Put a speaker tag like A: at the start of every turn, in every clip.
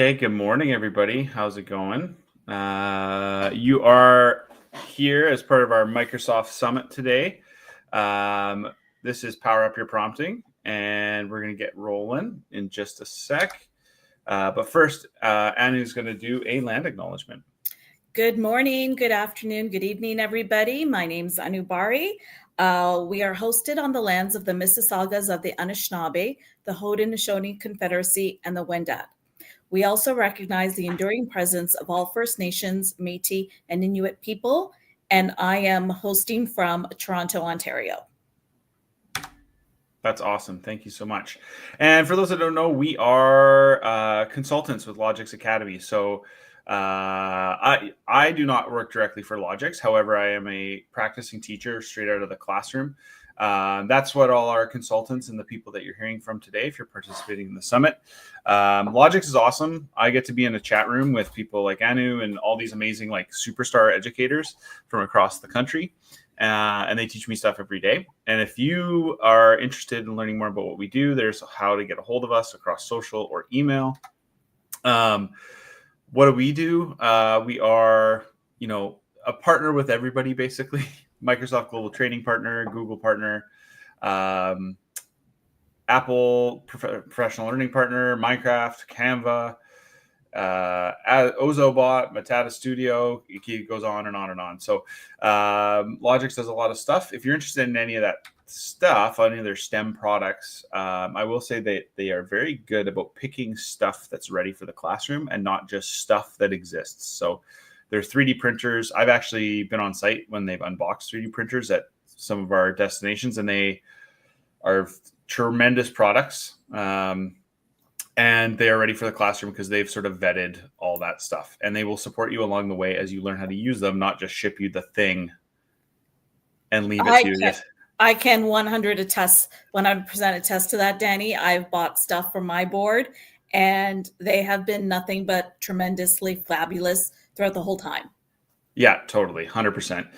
A: Okay, good morning, everybody. How's it going? You are here as part of our Microsoft Summit today. This is Power Up Your Prompting, and we're going to get rolling in just a sec. But first, Anu's going to do a land acknowledgement.
B: Good morning, good afternoon, good evening, everybody. My name's Anu Bari. We are hosted on the lands of the Mississaugas of the Anishinaabe, the Haudenosaunee Confederacy, and the Wendat. We also recognize the enduring presence of all First Nations, Métis, and Inuit people, and I am hosting from Toronto, Ontario.
A: That's awesome. Thank you so much. And for those that don't know, we are consultants with Logix Academy. So I do not work directly for Logix. However, I am a practicing teacher straight out of the classroom. That's what all our consultants and the people that you're hearing from today, if you're participating in the summit. Logix is awesome. I get to be in a chat room with people like Anu and all these amazing like superstar educators from across the country. And they teach me stuff every day. And if you are interested in learning more about what we do, there's how to get a hold of us across social or email. What do? We are, a partner with everybody, basically. Microsoft Global Training Partner, Google Partner, Apple Professional Learning Partner, Minecraft, Canva, Ozobot, Metata Studio. It goes on and on and on. So Logix does a lot of stuff. If you're interested in any of that stuff, any of their STEM products, I will say that they are very good about picking stuff that's ready for the classroom and not just stuff that exists. So their 3D printers, I've actually been on site when they've unboxed 3D printers at some of our destinations, and they are tremendous products. And they are ready for the classroom because they've sort of vetted all that stuff, and they will support you along the way as you learn how to use them, not just ship you the thing and leave it to you.
B: I can 100% attest to that, Danny. I've bought stuff for my board, and they have been nothing but tremendously fabulous throughout the whole time.
A: Yeah, totally. 100%.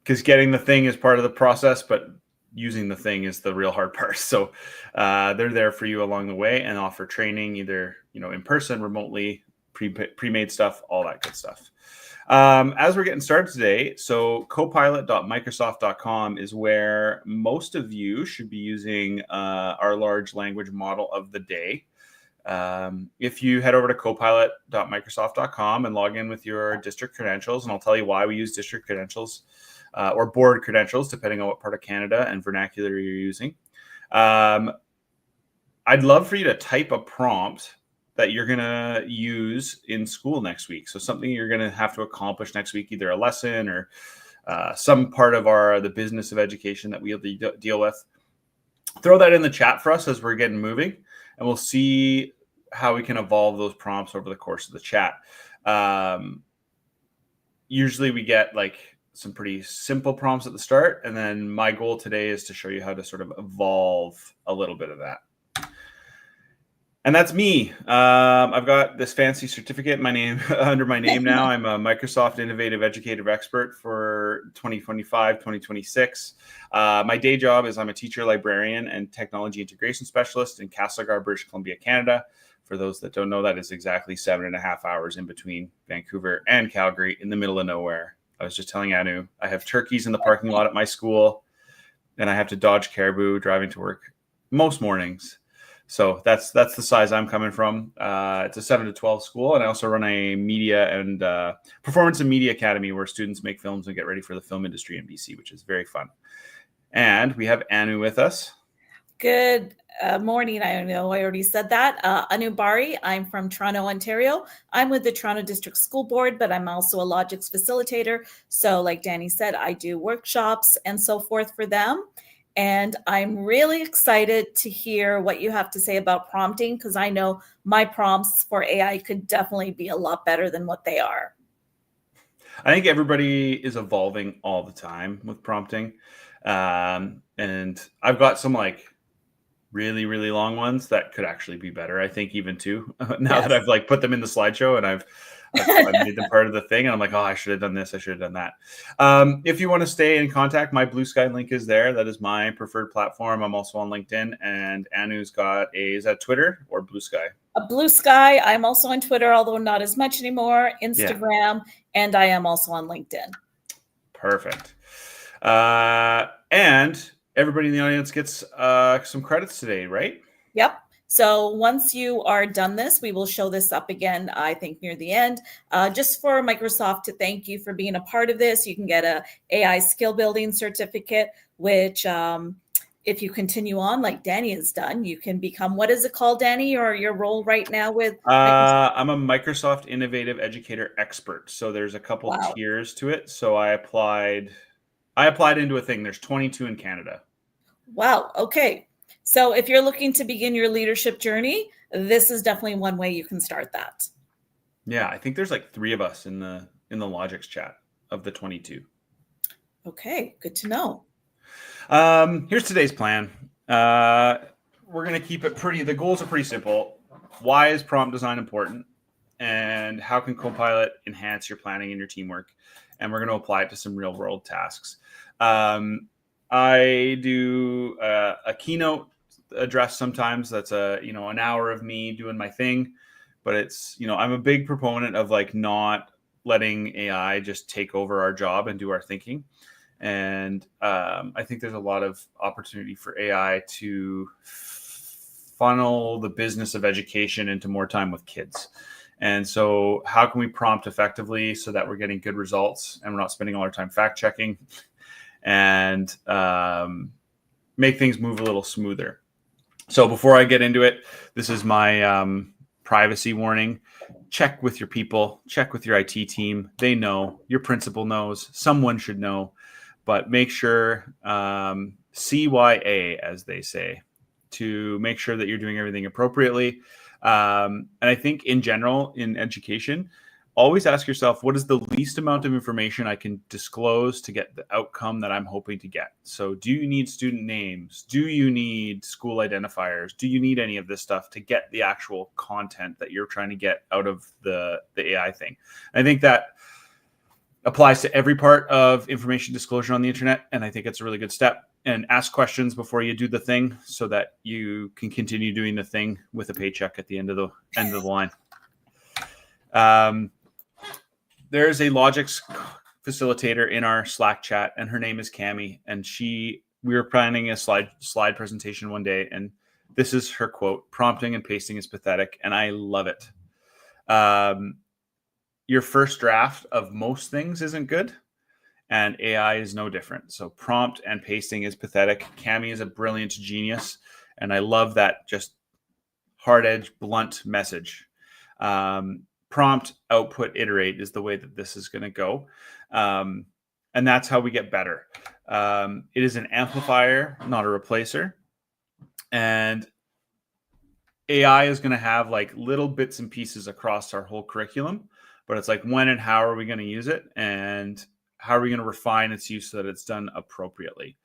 A: Because getting the thing is part of the process, but using the thing is the real hard part. So they're there for you along the way and offer training either, in person, remotely, pre-made stuff, all that good stuff. As we're getting started today, so copilot.microsoft.com is where most of you should be using our large language model of the day. If you head over to copilot.microsoft.com and log in with your district credentials, and I'll tell you why we use district credentials or board credentials, depending on what part of Canada and vernacular you're using. I'd love for you to type a prompt that you're going to use in school next week. So something you're going to have to accomplish next week, either a lesson or some part of the business of education that we'll deal with. Throw that in the chat for us as we're getting moving, and we'll see how we can evolve those prompts over the course of the chat. Usually we get like some pretty simple prompts at the start, and then my goal today is to show you how to sort of evolve a little bit of that. And that's me. I've got this fancy certificate under my name now. I'm a Microsoft Innovative Educative Expert for 2025, 2026. My day job is I'm a teacher, librarian, and technology integration specialist in Castlegar, British Columbia, Canada. For those that don't know, that is exactly 7.5 hours in between Vancouver and Calgary in the middle of nowhere. I was just telling Anu, I have turkeys in the parking lot at my school, and I have to dodge caribou driving to work most mornings. So that's the size I'm coming from. It's a 7 to 12 school, and I also run a media and performance and media academy where students make films and get ready for the film industry in BC, which is very fun. And we have Anu with us.
B: Good morning. I know I already said that. Anu Bari. I'm from Toronto, Ontario. I'm with the Toronto District School Board, but I'm also a Logix facilitator. So like Danny said, I do workshops and so forth for them. And I'm really excited to hear what you have to say about prompting, because I know my prompts for AI could definitely be a lot better than what they are.
A: I think everybody is evolving all the time with prompting. And I've got some like really, really long ones that could actually be better. I think even too, now that I've like put them in the slideshow and I've I've made them part of the thing, and I'm like, oh, I should have done this. I should have done that. If you want to stay in contact, my Blue Sky link is there. That is my preferred platform. I'm also on LinkedIn, and Anu's got is that Twitter or Blue Sky?
B: A Blue Sky. I'm also on Twitter, although not as much anymore. Instagram, and I am also on LinkedIn.
A: Perfect. And everybody in the audience gets some credits today, right?
B: Yep. So once you are done this, we will show this up again, I think, near the end. Just for Microsoft to thank you for being a part of this. You can get a AI skill building certificate, which if you continue on like Danny has done, you can become, what is it called, Danny, or your role right now with Microsoft?
A: I'm a Microsoft Innovative Educator Expert. So there's a couple tiers to it. So I applied into a thing. There's 22 in Canada.
B: Wow. Okay. So if you're looking to begin your leadership journey, this is definitely one way you can start that.
A: Yeah, I think there's like 3 of us in the Logix chat of the 22.
B: Okay, good to know.
A: Here's today's plan. We're going to keep it the goals are pretty simple. Why is prompt design important? And how can Copilot enhance your planning and your teamwork? And we're going to apply it to some real world tasks. I do a keynote address sometimes. That's an hour of me doing my thing, but it's, I'm a big proponent of like not letting AI just take over our job and do our thinking. And I think there's a lot of opportunity for AI to funnel the business of education into more time with kids. And so how can we prompt effectively so that we're getting good results and we're not spending all our time fact checking and make things move a little smoother? So before I get into it, this is my privacy warning. Check with your people, check with your IT team. They know, your principal knows, someone should know, but make sure CYA, as they say, to make sure that you're doing everything appropriately. And I think in general, in education, always ask yourself, what is the least amount of information I can disclose to get the outcome that I'm hoping to get? So do you need student names? Do you need school identifiers? Do you need any of this stuff to get the actual content that you're trying to get out of the AI thing? I think that applies to every part of information disclosure on the internet. And I think it's a really good step. And ask questions before you do the thing so that you can continue doing the thing with a paycheck at the end of the line. There's a Logix facilitator in our Slack chat, and her name is Cami. And we were planning a slide presentation one day, and this is her quote: "Prompting and pasting is pathetic," and I love it. Your first draft of most things isn't good, and AI is no different. So prompt and pasting is pathetic. Cami is a brilliant genius, and I love that just hard edge, blunt message. Prompt, output, iterate is the way that this is going to go. And that's how we get better. It is an amplifier, not a replacer. And AI is going to have like little bits and pieces across our whole curriculum, but it's like, when and how are we going to use it? And how are we going to refine its use so that it's done appropriately?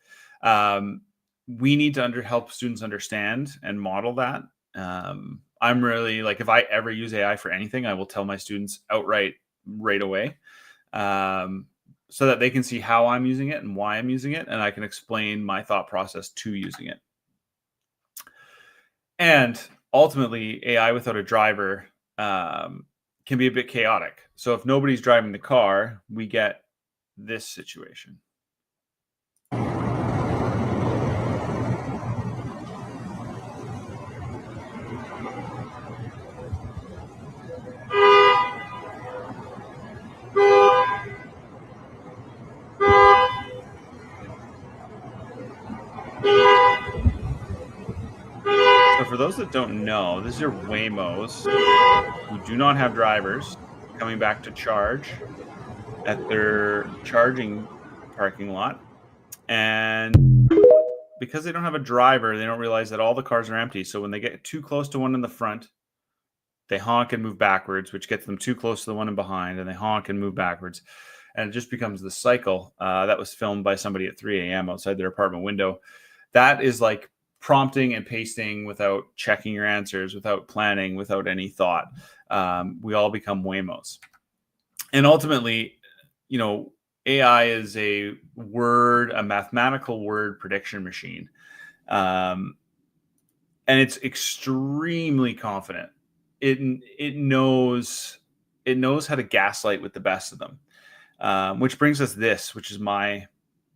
A: We need to help students understand and model that. I'm really like, if I ever use AI for anything, I will tell my students outright right away, so that they can see how I'm using it and why I'm using it, and I can explain my thought process to using it. And ultimately, AI without a driver can be a bit chaotic. So if nobody's driving the car, we get this situation. So for those that don't know, these are Waymos who do not have drivers coming back to charge at their charging parking lot. And because they don't have a driver, they don't realize that all the cars are empty. So when they get too close to one in the front, they honk and move backwards, which gets them too close to the one in behind, and they honk and move backwards. And it just becomes the cycle. That was filmed by somebody at 3 a.m. outside their apartment window. That is like prompting and pasting without checking your answers, without planning, without any thought. We all become Waymos. And ultimately, you know, AI is a mathematical word prediction machine. And it's extremely confident. It knows how to gaslight with the best of them. Which brings us this, which is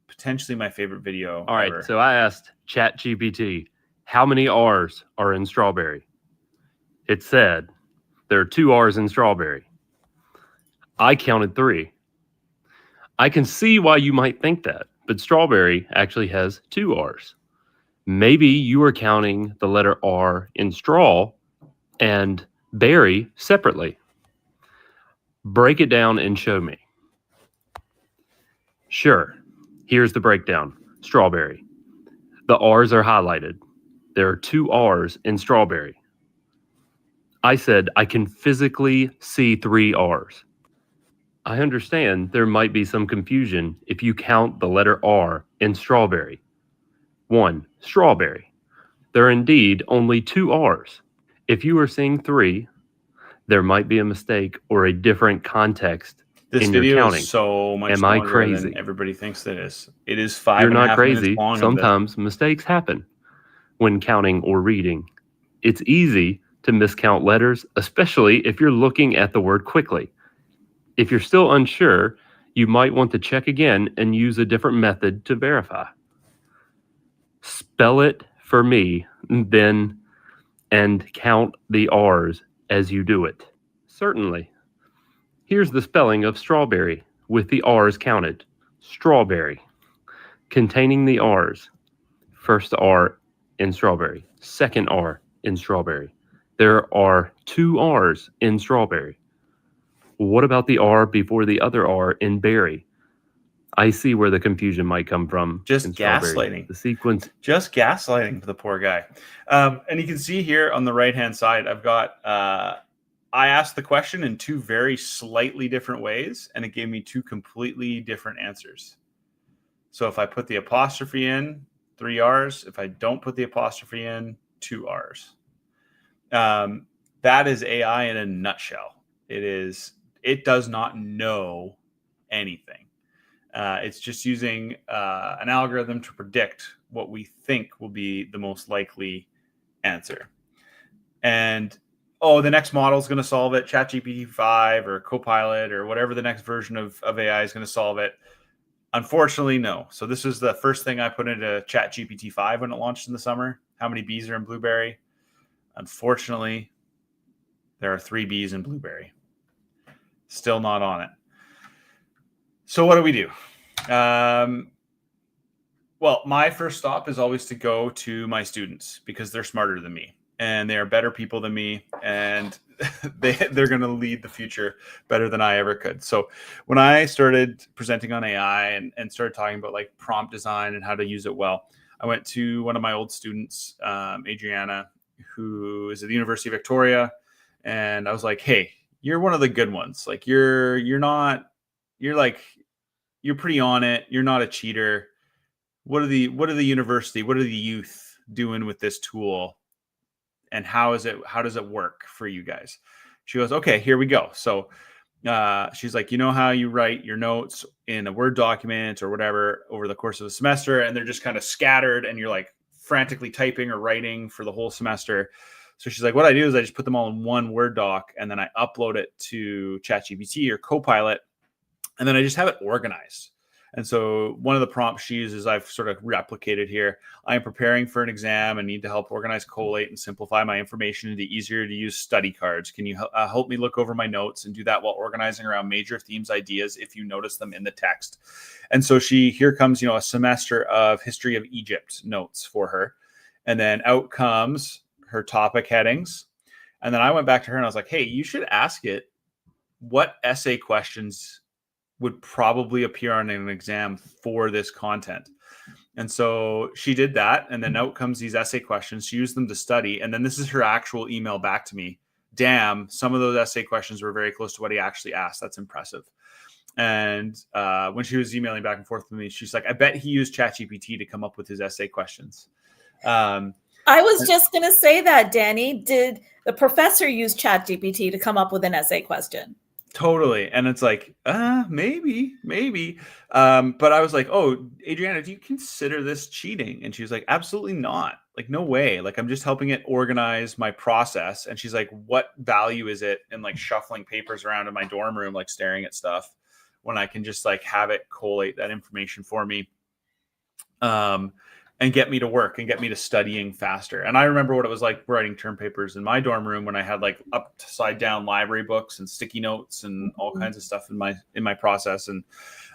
A: potentially my favorite video
C: All right,
A: ever.
C: so I asked ChatGPT, how many R's are in strawberry? It said there are 2 R's in strawberry. I counted 3. I can see why you might think that, but strawberry actually has 2 R's. Maybe you are counting the letter R in straw and berry separately. Break it down and show me. Sure, here's the breakdown. Strawberry. The R's are highlighted. There are 2 R's in strawberry. I said I can physically see 3 R's. I understand there might be some confusion if you count the letter R in strawberry. 1. Strawberry. There are indeed only 2 R's. If you are seeing 3, there might be a mistake or a different context
A: This
C: in your
A: video
C: counting.
A: is so much
C: Am I
A: longer
C: crazy?
A: than everybody thinks it is. It is 5
C: You're
A: and a
C: not
A: half
C: crazy.
A: minutes long.
C: Sometimes mistakes happen when counting or reading. It's easy to miscount letters, especially if you're looking at the word quickly. If you're still unsure, you might want to check again and use a different method to verify. Spell it for me, then, and count the R's as you do it. Certainly. Here's the spelling of strawberry with the R's counted. Strawberry. Containing the R's. First R in strawberry. Second R in strawberry. There are 2 R's in strawberry. What about the R before the other R in berry? I see where the confusion might come from.
A: Just gaslighting.
C: The sequence.
A: Just gaslighting the poor guy. And you can see here on the right-hand side, I've got, I asked the question in 2 very slightly different ways, and it gave me 2 completely different answers. So if I put the apostrophe in, 3 R's. If I don't put the apostrophe in, 2 R's. That is AI in a nutshell. It does not know anything. It's just using an algorithm to predict what we think will be the most likely answer. And, the next model is going to solve it. ChatGPT 5 or Copilot or whatever the next version of AI is going to solve it. Unfortunately, no. So this is the first thing I put into ChatGPT 5 when it launched in the summer. How many bees are in blueberry? Unfortunately, there are 3 bees in blueberry. Still not on it. So what do we do? Well, my first stop is always to go to my students because they're smarter than me and they are better people than me, and they're going to lead the future better than I ever could. So when I started presenting on AI and started talking about like prompt design and how to use it well, I went to one of my old students, Adriana, who is at the University of Victoria. And I was like, hey, you're one of the good ones. Like you're pretty on it. You're not a cheater. What are the youth doing with this tool? And how does it work for you guys? She goes, okay, here we go. So she's like, you know how you write your notes in a Word document or whatever over the course of the semester, and they're just kind of scattered and you're like frantically typing or writing for the whole semester. So she's like, what I do is I just put them all in one Word doc and then I upload it to ChatGPT or Copilot, and then I just have it organized. And so one of the prompts she uses, I've sort of replicated here. I am preparing for an exam and need to help organize, collate, and simplify my information into easier to use study cards. Can you help me look over my notes and do that while organizing around major themes, ideas, if you notice them in the text? And so here comes, a semester of history of Egypt notes for her. And then out comes her topic headings. And then I went back to her and I was like, hey, you should ask it what essay questions would probably appear on an exam for this content. And so she did that. And then out comes these essay questions. She used them to study. And then this is her actual email back to me. Damn, some of those essay questions were very close to what he actually asked. That's impressive. And when she was emailing back and forth with me, she's like, I bet he used ChatGPT to come up with his essay questions.
B: I was just going to say that, Danny. Did the professor use ChatGPT to come up with an essay question?
A: Totally. And it's like, maybe. But I was like, oh, Adriana, do you consider this cheating? And she was like, absolutely not. Like, no way. Like, I'm just helping it organize my process. And she's like, what value is it in like shuffling papers around in my dorm room, like staring at stuff when I can just like have it collate that information for me? And get me to work and get me to studying faster. And I remember what it was like writing term papers in my dorm room when I had like upside down library books and sticky notes and all kinds of stuff in my process. And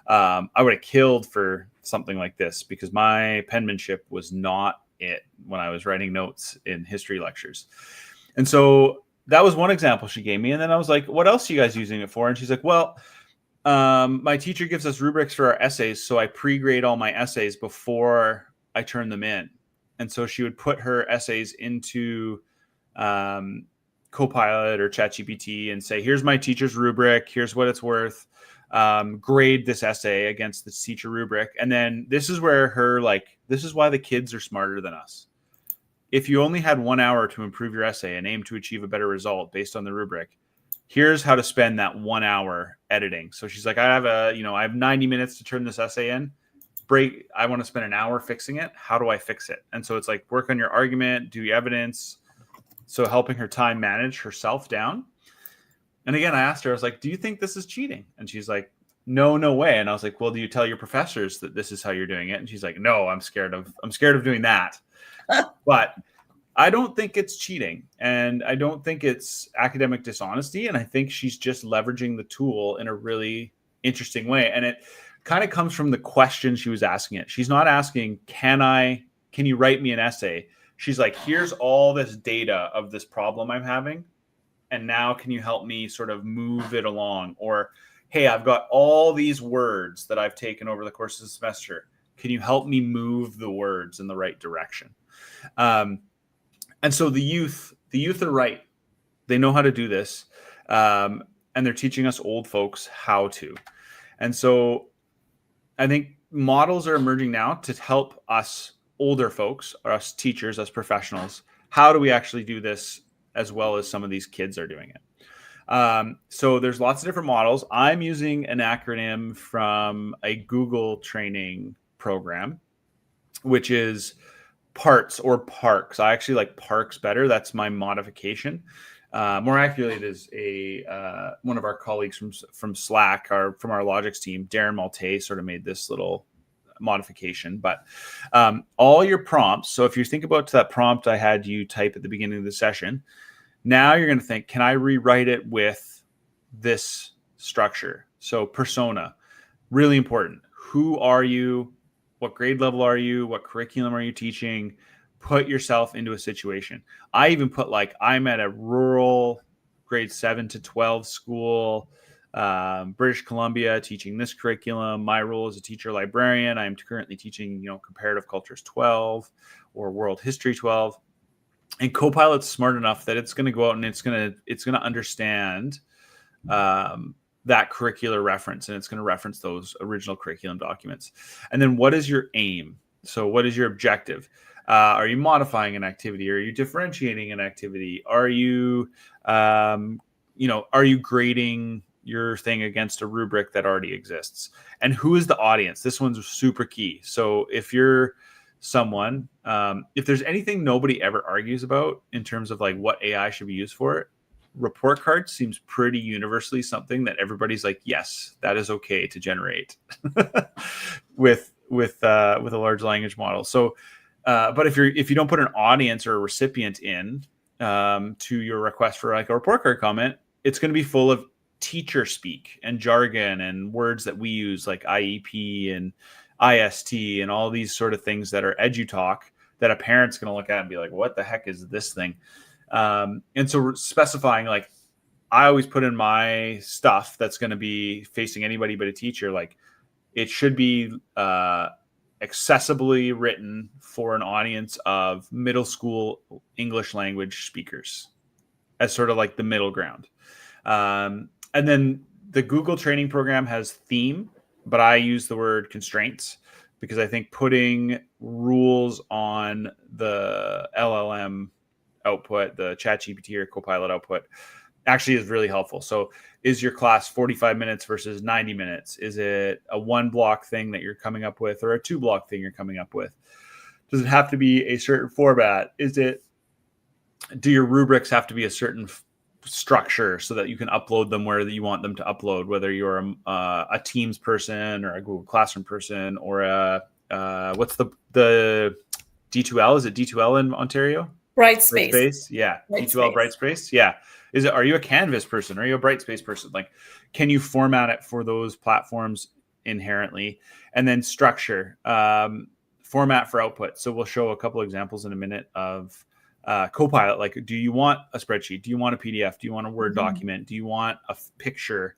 A: I would have killed for something like this because my penmanship was not it when I was writing notes in history lectures. And so that was one example she gave me. And then I was like, what else are you guys using it for? And she's like, well, my teacher gives us rubrics for our essays. So I pre-grade all my essays before I turn them in. And so she would put her essays into Copilot or ChatGPT and say, here's my teacher's rubric. Here's what it's worth. Grade this essay against the teacher rubric. And then this is where this is why the kids are smarter than us. If you only had 1 hour to improve your essay and aim to achieve a better result based on the rubric, here's how to spend that 1 hour editing. So she's like, I have 90 minutes to turn this essay in. I want to spend an hour fixing it. How do I fix it? And so it's like, work on your argument, do your evidence. So helping her time manage herself down. And again, I asked her, I was like, do you think this is cheating? And she's like, no way. And I was like, well, do you tell your professors that this is how you're doing it? And she's like, no, I'm scared of doing that. But I don't think it's cheating, and I don't think it's academic dishonesty. And I think she's just leveraging the tool in a really interesting way. And it kind of comes from the question she was asking it. She's not asking, can you write me an essay? She's like, here's all this data of this problem I'm having. And now can you help me sort of move it along? Or, hey, I've got all these words that I've taken over the course of the semester. Can you help me move the words in the right direction? And so the youth are right. They know how to do this. And they're teaching us old folks how to. And so I think models are emerging now to help us older folks, or us teachers, us professionals. How do we actually do this as well as some of these kids are doing it? So there's lots of different models. I'm using an acronym from a Google training program, which is PARTS or PARCS. I actually like PARCS better. That's my modification. More accurately, it is one of our colleagues from Slack, from our Logix team, Darren Malte, sort of made this little modification. But all your prompts, so if you think about that prompt I had you type at the beginning of the session, now you're going to think, can I rewrite it with this structure? So persona, really important. Who are you? What grade level are you? What curriculum are you teaching? Put yourself into a situation. I even put I'm at a rural grade 7 to 12 school, British Columbia, teaching this curriculum. My role as a teacher librarian, I'm currently teaching, comparative cultures 12 or world history 12. And Copilot's smart enough that it's going to go out and it's going to understand that curricular reference, and it's going to reference those original curriculum documents. And then what is your aim? So what is your objective? Are you modifying an activity? Are you differentiating an activity? Are you, are you grading your thing against a rubric that already exists? And who is the audience? This one's super key. So if you're someone, if there's anything nobody ever argues about in terms of what AI should be used for, report cards seems pretty universally something that everybody's like, yes, that is okay to generate with a large language model. So, but if you don't put an audience or a recipient in to your request for a report card comment, it's going to be full of teacher speak and jargon and words that we use like IEP and IST and all these sort of things that are EduTalk that a parent's going to look at and be like, what the heck is this thing? And so specifying, I always put in my stuff that's going to be facing anybody but a teacher, it should be accessibly written for an audience of middle school English language speakers as sort of the middle ground. And then the Google training program has theme, but I use the word constraints because I think putting rules on the LLM output, the ChatGPT or Copilot output, actually is really helpful. So is your class 45 minutes versus 90 minutes? Is it a 1 block thing that you're coming up with, or a 2 block thing you're coming up with? Does it have to be a certain format? Do your rubrics have to be a certain structure so that you can upload them where you want them to upload, whether you're a Teams person or a Google Classroom person or what's the D2L? Is it D2L in Ontario?
B: Brightspace.
A: Yeah. D2L Brightspace. Yeah. Are you a Canvas person? Are you a Brightspace person? Like, can you format it for those platforms inherently? And then structure, format for output. So we'll show a couple examples in a minute of Copilot. Like, do you want a spreadsheet? Do you want a PDF? Do you want a Word document? Do you want a picture?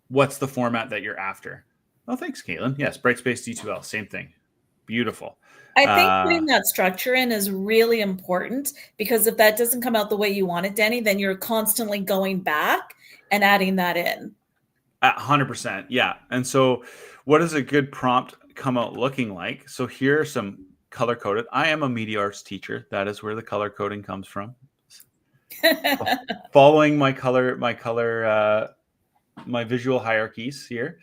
A: What's the format that you're after? Oh, thanks, Caitlin. Yes, Brightspace D2L, same thing. Beautiful.
B: I think putting that structure in is really important, because if that doesn't come out the way you want it, Danny, then you're constantly going back and adding that in.
A: 100%. Yeah. And so what does a good prompt come out looking like? So here are some color coded. I am a media arts teacher. That is where the color coding comes from. Following my visual hierarchies here.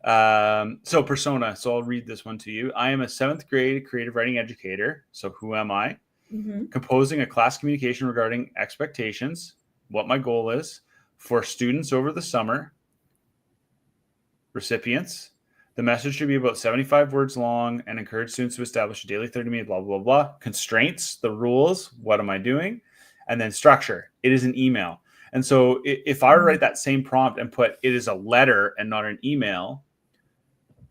A: So persona. So I'll read this one to you. I am a 7th grade creative writing educator. So who am I? Composing a class communication regarding expectations, what my goal is for students over the summer. Recipients. The message should be about 75 words long and encourage students to establish a daily 30-minute blah, blah, blah. Constraints, the rules. What am I doing? And then structure. It is an email. And so if I were to write that same prompt and put it is a letter and not an email,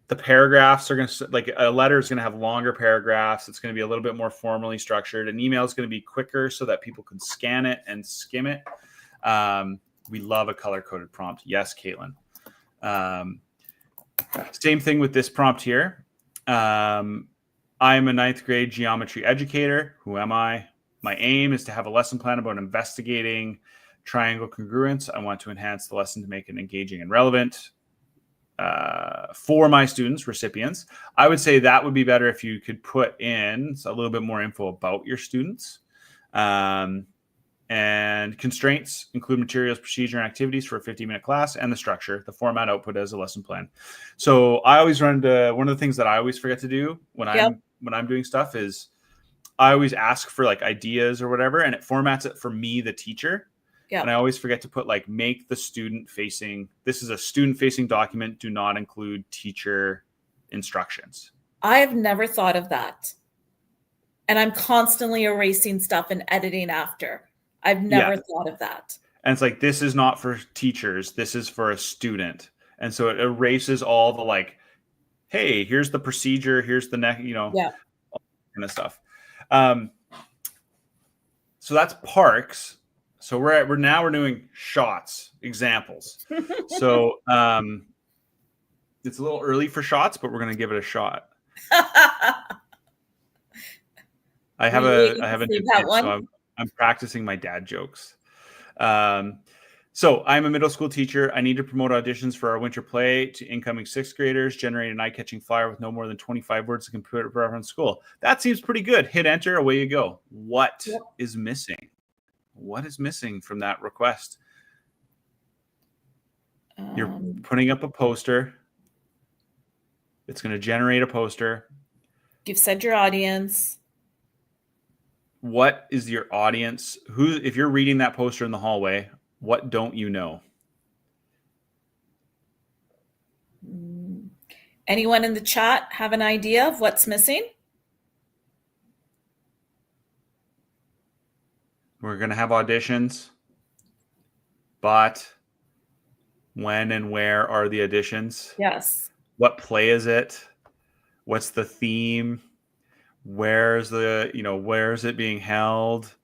A: the paragraphs are going to, like, a letter is going to have longer paragraphs. It's going to be a little bit more formally structured. An email is going to be quicker so that people can scan it and skim it. We love a color-coded prompt. Yes, Caitlin. Same thing with this prompt here. I'm a 9th grade geometry educator. Who am I? My aim is to have a lesson plan about investigating triangle congruence. I want to enhance the lesson to make it engaging and relevant for my students, recipients. I would say that would be better if you could put in a little bit more info about your students. And constraints include materials, procedure, and activities for a 50-minute class, and the structure, the format, output as a lesson plan. So I always run into one of the things that I always forget to do when I'm doing stuff is I always ask for like ideas or whatever, and it formats it for me, the teacher. Yep. And I always forget to put like, make the student facing, this is a student facing document. Do not include teacher instructions.
B: I have never thought of that. And I'm constantly erasing stuff and editing after. I've never thought of that.
A: And it's like, this is not for teachers. This is for a student. And so it erases all the like, hey, here's the procedure. Here's the next, all that kind of stuff. So that's parks. So we're doing shots, examples. So it's a little early for shots, but we're going to give it a shot. I have a new kid, so I'm practicing my dad jokes. So I'm a middle school teacher. I need to promote auditions for our winter play to incoming 6th graders, generate an eye-catching flyer with no more than 25 words to compare reference school. That seems pretty good. Hit enter, away you go. What is missing? What is missing from that request? You're putting up a poster. It's going to generate a poster.
B: You've said your audience.
A: What is your audience? If you're reading that poster in the hallway, what don't you know?
B: Anyone in the chat have an idea of what's missing?
A: We're going to have auditions, but when and where are the auditions?
B: Yes.
A: What play is it? What's the theme? Where's it being held?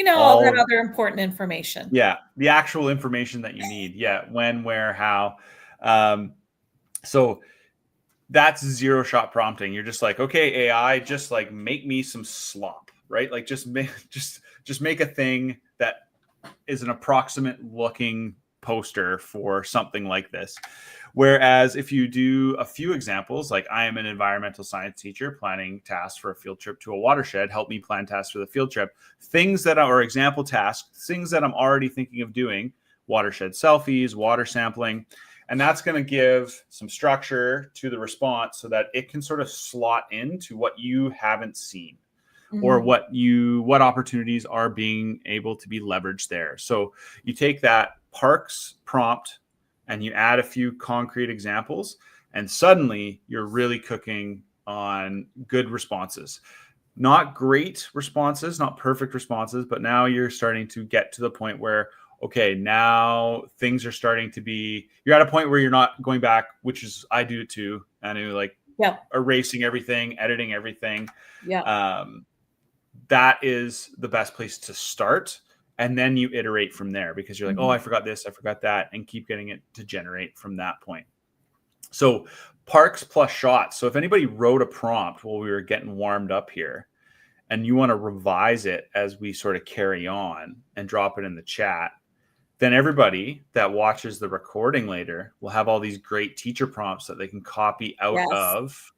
B: All that other important information.
A: Yeah. The actual information that you need. Yeah. When, where, how. So that's zero shot prompting. You're just like, okay, AI, just like make me some slop, right? Like just make a thing that is an approximate looking poster for something like this. Whereas if you do a few examples, like I am an environmental science teacher planning tasks for a field trip to a watershed, help me plan tasks for the field trip, things that are example tasks, things that I'm already thinking of doing, watershed selfies, water sampling. And that's going to give some structure to the response so that it can sort of slot into what you haven't seen or what opportunities are being able to be leveraged there. So you take that Parks prompt and you add a few concrete examples, and suddenly you're really cooking on good responses. Not great responses, not perfect responses, but now you're starting to get to the point where, okay, now things are starting to be, you're at a point where you're not going back, which is, I do it too. I know, like erasing everything, editing everything. That is the best place to start. And then you iterate from there because you're like, oh, I forgot this, I forgot that, and keep getting it to generate from that point. So Parks plus shots. So if anybody wrote a prompt while we were getting warmed up here and you want to revise it as we sort of carry on and drop it in the chat, then everybody that watches the recording later will have all these great teacher prompts that they can copy out of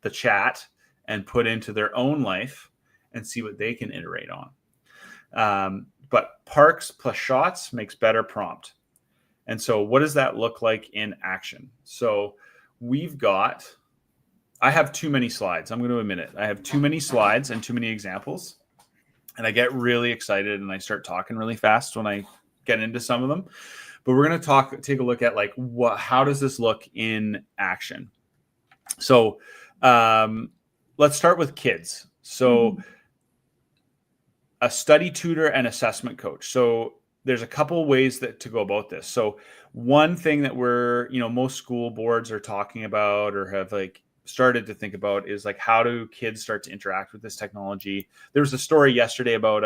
A: the chat and put into their own life and see what they can iterate on. But Parks plus shots makes better prompt. And so what does that look like in action? So I have too many slides. I'm going to admit it. I have too many slides and too many examples. And I get really excited and I start talking really fast when I get into some of them. But we're going to take a look at like how does this look in action? So let's start with kids. So a study tutor and assessment coach. So there's a couple ways to go about this. So one thing that most school boards are talking about or have like started to think about is like, how do kids start to interact with this technology? There was a story yesterday about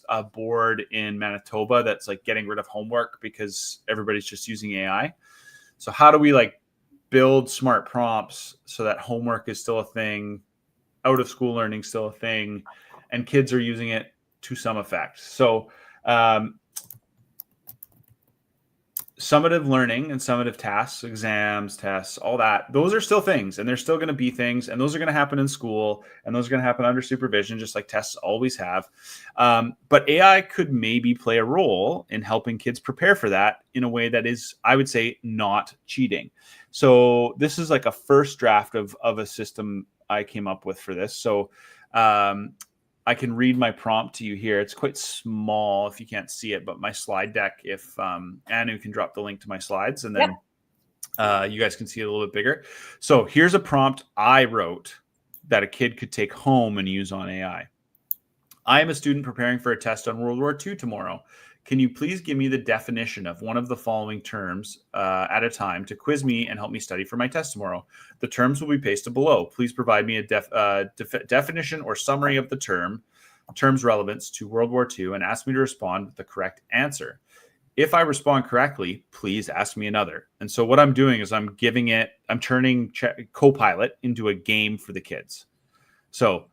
A: a board in Manitoba that's like getting rid of homework because everybody's just using AI. So how do we like build smart prompts so that homework is still a thing, out of school learning still a thing, and kids are using it to some effect? So summative learning and summative tasks, exams, tests, all that, those are still things, and they're still going to be things, and those are going to happen in school, and those are going to happen under supervision, just like tests always have. But AI could maybe play a role in helping kids prepare for that in a way that is, I would say, not cheating. So this is like a first draft of a system I came up with for this. So I can read my prompt to you here. It's quite small if you can't see it, but my slide deck, if Anu can drop the link to my slides, and then you guys can see it a little bit bigger. So here's a prompt I wrote that a kid could take home and use on AI. I am a student preparing for a test on World War II tomorrow. Can you please give me the definition of one of the following terms at a time to quiz me and help me study for my test tomorrow? The terms will be pasted below. Please provide me a definition or summary of the term's relevance to World War II, and ask me to respond with the correct answer. If I respond correctly, please ask me another. And so what I'm doing is I'm turning Copilot into a game for the kids. So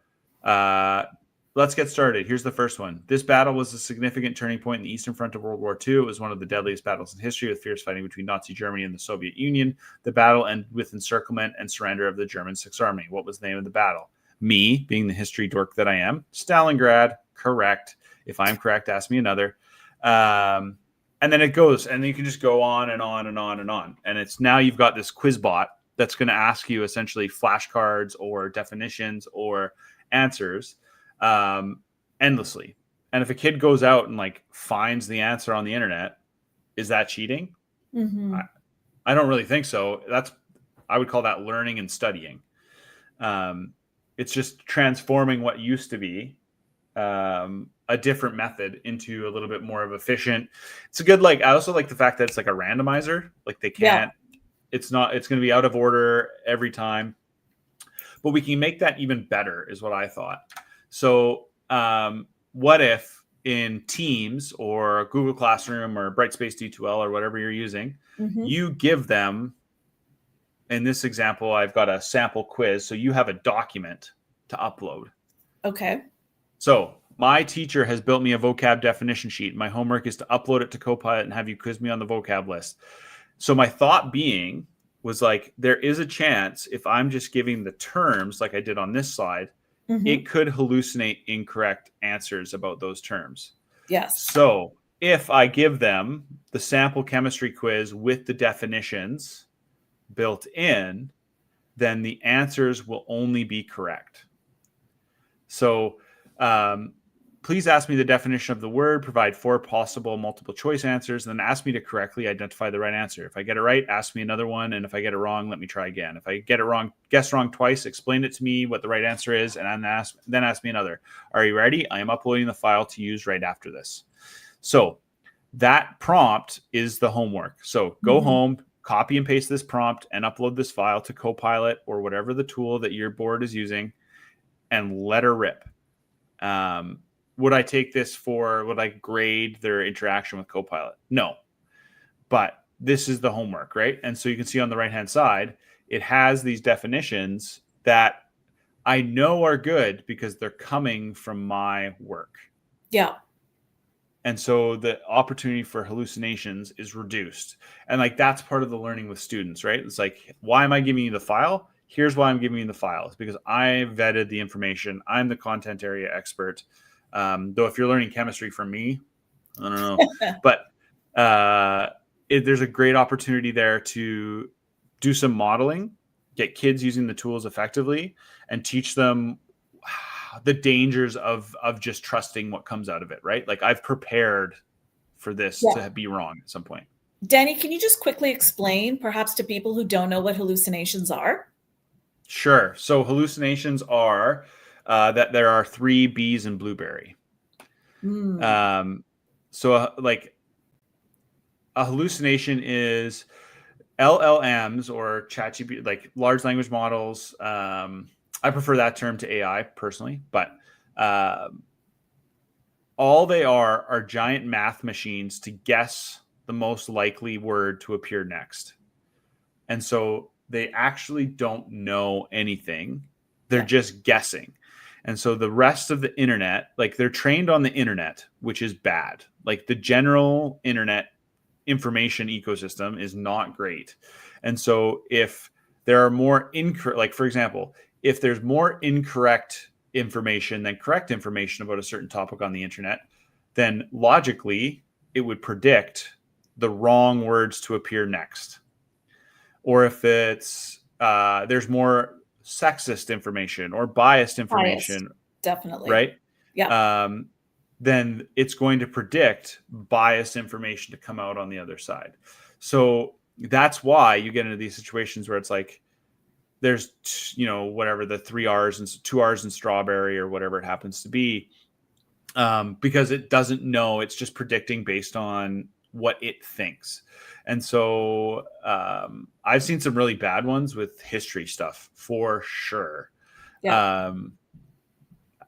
A: let's get started. Here's the first one. This battle was a significant turning point in the Eastern Front of World War II. It was one of the deadliest battles in history, with fierce fighting between Nazi Germany and the Soviet Union. The battle ended with encirclement and surrender of the German Sixth Army. What was the name of the battle? Me, being the history dork that I am, Stalingrad. Correct. If I'm correct, ask me another. And then it goes, and you can just go on and on and on and on. And it's now you've got this quiz bot that's going to ask you essentially flashcards or definitions or answers endlessly. And if a kid goes out and like finds the answer on the internet, is that cheating? I don't really think so. I would call that learning and studying. It's just transforming what used to be a different method into a little bit more of efficient. It's a good, like, I also like the fact that it's like a randomizer. Like they can't, it's going to be out of order every time, but we can make that even better is what I thought. So what if in Teams or Google Classroom or Brightspace D2L or whatever you're using, you give them, in this example, I've got a sample quiz. So you have a document to upload.
B: Okay.
A: So my teacher has built me a vocab definition sheet. My homework is to upload it to Copilot and have you quiz me on the vocab list. So my thought being was like, there is a chance if I'm just giving the terms like I did on this slide, it could hallucinate incorrect answers about those terms.
B: Yes.
A: So if I give them the sample chemistry quiz with the definitions built in, then the answers will only be correct. So please ask me the definition of the word, provide 4 possible multiple choice answers, and then ask me to correctly identify the right answer. If I get it right, ask me another one. And if I get it wrong, let me try again. If I get it wrong, guess wrong twice, explain it to me what the right answer is, and then ask me another. Are you ready? I am uploading the file to use right after this. So that prompt is the homework. So go home, copy and paste this prompt, and upload this file to Copilot or whatever the tool that your board is using, and let her rip. Would I take this would I grade their interaction with Copilot? No. But this is the homework, right? And so you can see on the right-hand side, it has these definitions that I know are good because they're coming from my work.
B: Yeah.
A: And so the opportunity for hallucinations is reduced. And like, that's part of the learning with students, right? It's like, why am I giving you the file? Here's why I'm giving you the file. It's because I vetted the information. I'm the content area expert. Though if you're learning chemistry from me, I don't know. But there's a great opportunity there to do some modeling, get kids using the tools effectively, and teach them the dangers of just trusting what comes out of it, right? Like, I've prepared for this to be wrong at some point.
B: Danny, can you just quickly explain, perhaps to people who don't know what hallucinations are?
A: Sure. So hallucinations are that there are 3 bees in blueberry. So like a hallucination is LLMs or ChatGPT, like large language models. I prefer that term to AI personally, but all they are giant math machines to guess the most likely word to appear next. And so they actually don't know anything. They're just guessing. And so the rest of the internet, like, they're trained on the internet, which is bad. Like, the general internet information ecosystem is not great. And so if there are more incorrect, like, for example, if there's more incorrect information than correct information about a certain topic on the internet, then logically it would predict the wrong words to appear next. Or if it's there's more sexist information or biased information,
B: definitely,
A: right?
B: Yeah.
A: Then it's going to predict biased information to come out on the other side. So that's why you get into these situations where it's like, there's, whatever the 3 R's and 2 R's in strawberry or whatever it happens to be, because it doesn't know, it's just predicting based on what it thinks. And so I've seen some really bad ones with history stuff for sure. Yeah.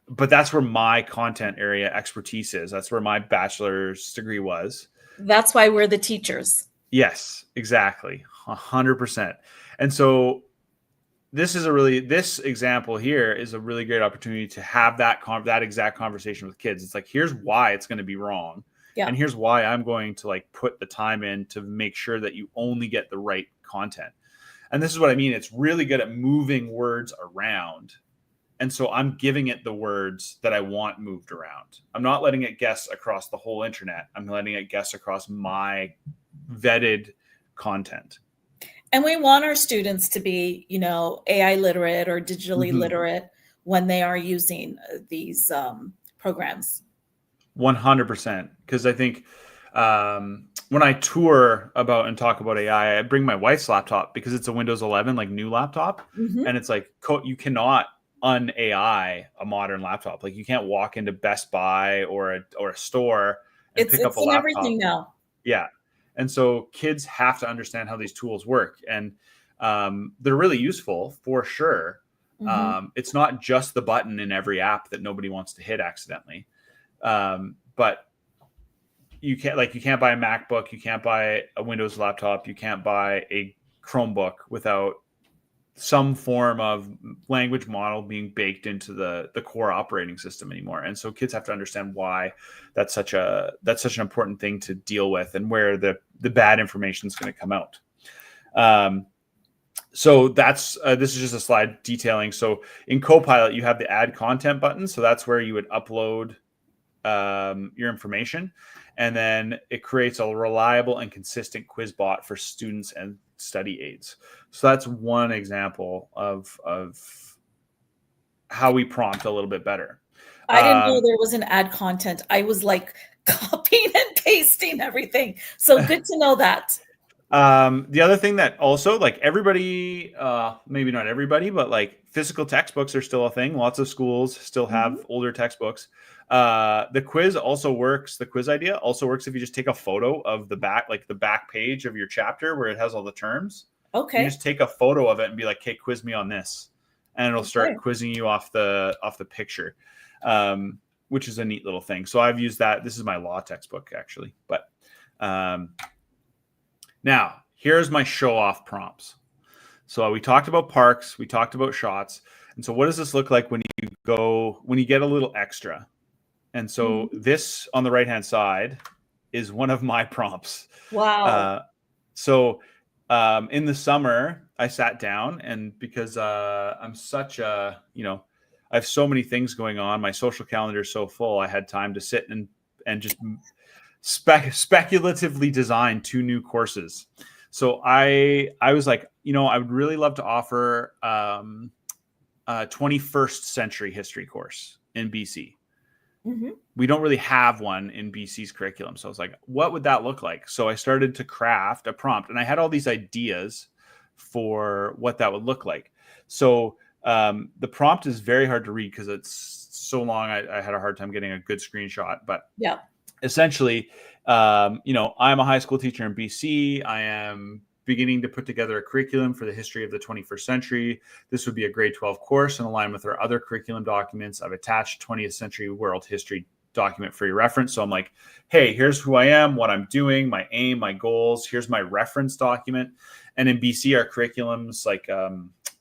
A: But that's where my content area expertise is. That's where my bachelor's degree was.
B: That's why we're the teachers.
A: Yes, exactly. 100%. And so this example here is a really great opportunity to have that exact conversation with kids. It's like, here's why it's going to be wrong. Yeah. And here's why I'm going to like put the time in to make sure that you only get the right content. And this is what I mean. It's really good at moving words around. And so I'm giving it the words that I want moved around. I'm not letting it guess across the whole internet. I'm letting it guess across my vetted content.
B: And we want our students to be, AI literate or digitally literate when they are using these programs.
A: 100%. Because I think when I tour about and talk about AI, I bring my wife's laptop because it's a Windows 11, like new laptop. And it's like, you cannot un-AI a modern laptop. Like, you can't walk into Best Buy or a store and pick up a laptop. It's everything now. Yeah. And so kids have to understand how these tools work. And they're really useful for sure. It's not just the button in every app that nobody wants to hit accidentally. But you can't buy a MacBook, you can't buy a Windows laptop, you can't buy a Chromebook without some form of language model being baked into the core operating system anymore. And so kids have to understand why that's such an important thing to deal with, and where the bad information is going to come out. So that's this is just a slide detailing. So in Copilot, you have the add content button. So that's where you would upload your information, and then it creates a reliable and consistent quiz bot for students and study aids. So that's one example of how we prompt a little bit better.
B: I didn't know there was an add content. I was like copying and pasting everything. So good to know that.
A: The other thing that also, like, everybody, maybe not everybody, but like physical textbooks are still a thing. Lots of schools still have older textbooks. The quiz also works. The quiz idea also works if you just take a photo of the back, like the back page of your chapter where it has all the terms.
B: Okay.
A: You just take a photo of it and be like, "Hey, quiz me on this," and it'll start quizzing you off the picture, which is a neat little thing. So I've used that. This is my law textbook, actually. But now here's my show off prompts. So we talked about parks, we talked about shots, and so what does this look like when you get a little extra? And so this on the right hand side is one of my prompts.
B: Wow.
A: In the summer, I sat down, and because I'm such a, I have so many things going on, my social calendar is so full, I had time to sit and just speculatively design 2 new courses. So I was like, I would really love to offer a 21st century history course in BC. We don't really have one in BC's curriculum. So I was like, what would that look like? So I started to craft a prompt, and I had all these ideas for what that would look like. So the prompt is very hard to read because it's so long. I had a hard time getting a good screenshot, but
B: yeah.
A: Essentially, I'm a high school teacher in BC. I am beginning to put together a curriculum for the history of the 21st century. This would be a grade 12 course in alignment with our other curriculum documents. I've attached 20th century world history document for your reference. So I'm like, hey, here's who I am, what I'm doing, my aim, my goals. Here's my reference document. And in BC, our curriculums, like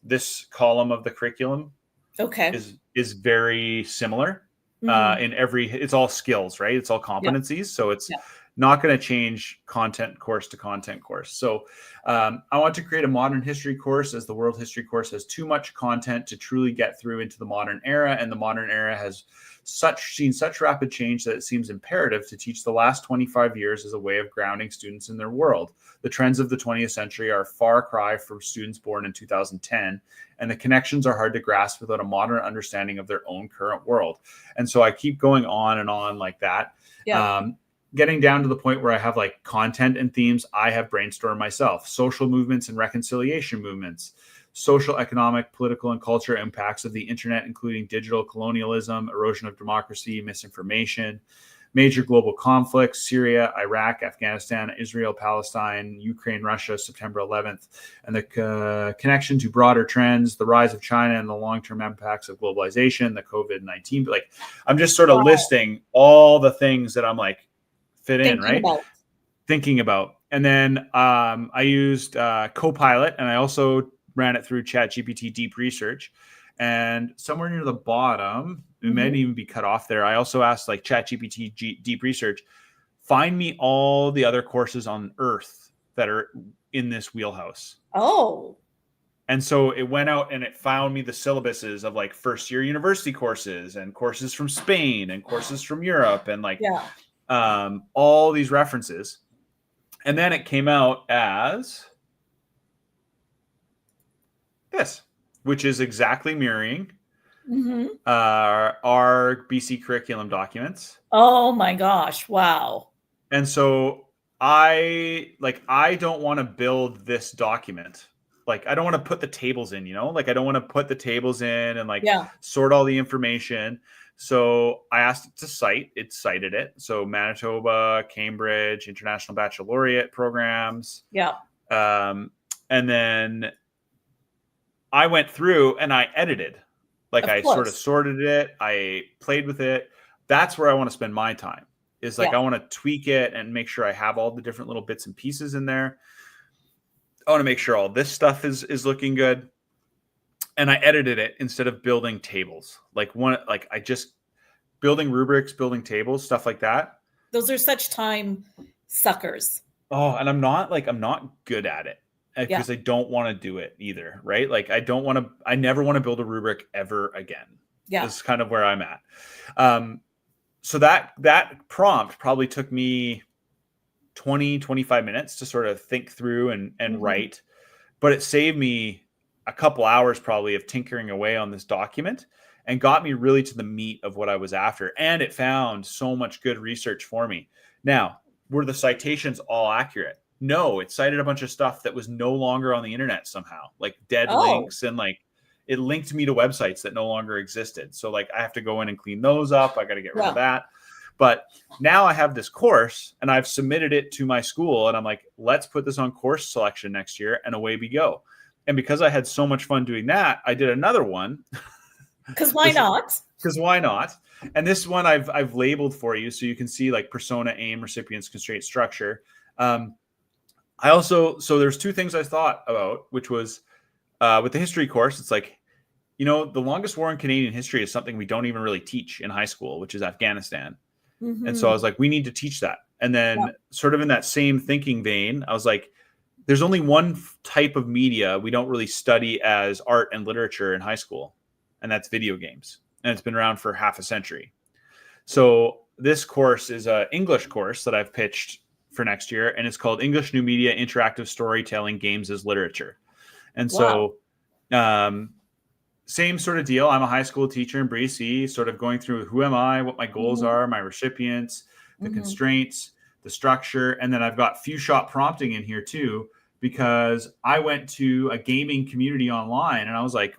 A: this column of the curriculum is very similar. It's all skills, right? It's all competencies. Yeah. So it's not going to change content course to content course. So I want to create a modern history course, as the world history course has too much content to truly get through into the modern era. And the modern era has seen such rapid change that it seems imperative to teach the last 25 years as a way of grounding students in their world. The trends of the 20th century are a far cry from students born in 2010, and the connections are hard to grasp without a modern understanding of their own current world. And so I keep going on and on like that. Yeah. Getting down to the point where I have like content and themes I have brainstormed myself: social movements and reconciliation movements, social, economic, political, and culture impacts of the internet, including digital colonialism, erosion of democracy, misinformation, major global conflicts: Syria, Iraq, Afghanistan, Israel, Palestine, Ukraine, Russia, September 11th, and the connection to broader trends, the rise of China and the long-term impacts of globalization, the COVID-19. Like, I'm just sort of listing all the things that I'm like, thinking about. And then I used Copilot, and I also ran it through ChatGPT Deep Research. And somewhere near the bottom, it might even be cut off there, I also asked like ChatGPT Deep Research, find me all the other courses on Earth that are in this wheelhouse.
B: Oh.
A: And so it went out and it found me the syllabuses of like first-year university courses and courses from Spain and courses from Europe and like all these references. And then it came out as this, which is exactly mirroring our BC curriculum documents.
B: Oh my gosh. Wow.
A: And so I don't want to build this document. Like, I don't want to put the tables in, like I don't want to put the tables in and like sort all the information. So I asked it to cite, it cited it. So Manitoba, Cambridge, International Baccalaureate programs.
B: Yeah.
A: And then I went through and I edited. Like, I sort of sorted it. I played with it. That's where I want to spend my time, is like, I want to tweak it and make sure I have all the different little bits and pieces in there. I want to make sure all this stuff is looking good. and I edited it instead of building tables. I just building rubrics, building tables, stuff like that.
B: Those are such time suckers.
A: Oh, and I'm not good at it because I don't want to do it either, right? Like I never want to build a rubric ever again.
B: Yeah.
A: This is kind of where I'm at. So that prompt probably took me 20-25 minutes to sort of think through and write, but it saved me a couple hours probably of tinkering away on this document and got me really to the meat of what I was after. And it found so much good research for me. Now, were the citations all accurate? No, it cited a bunch of stuff that was no longer on the internet somehow, like dead links, and like it linked me to websites that no longer existed. So like I have to go in and clean those up. I got to get rid of that. But now I have this course and I've submitted it to my school and I'm like, let's put this on course selection next year, and away we go. And because I had so much fun doing that, I did another one.
B: Because why not?
A: Because why not? And this one I've labeled for you so you can see like persona, aim, recipients, constraint, structure. So there's two things I thought about, which was with the history course, it's like, the longest war in Canadian history is something we don't even really teach in high school, which is Afghanistan. And so I was like, we need to teach that. And then sort of in that same thinking vein, I was like, there's only one type of media we don't really study as art and literature in high school, and that's video games. And it's been around for half a century. So this course is an English course that I've pitched for next year, and it's called English New Media, Interactive Storytelling, Games as Literature. And so same sort of deal. I'm a high school teacher in BC, sort of going through who am I, what my goals are, my recipients, the constraints, the structure. And then I've got few shot prompting in here too, because I went to a gaming community online and I was like,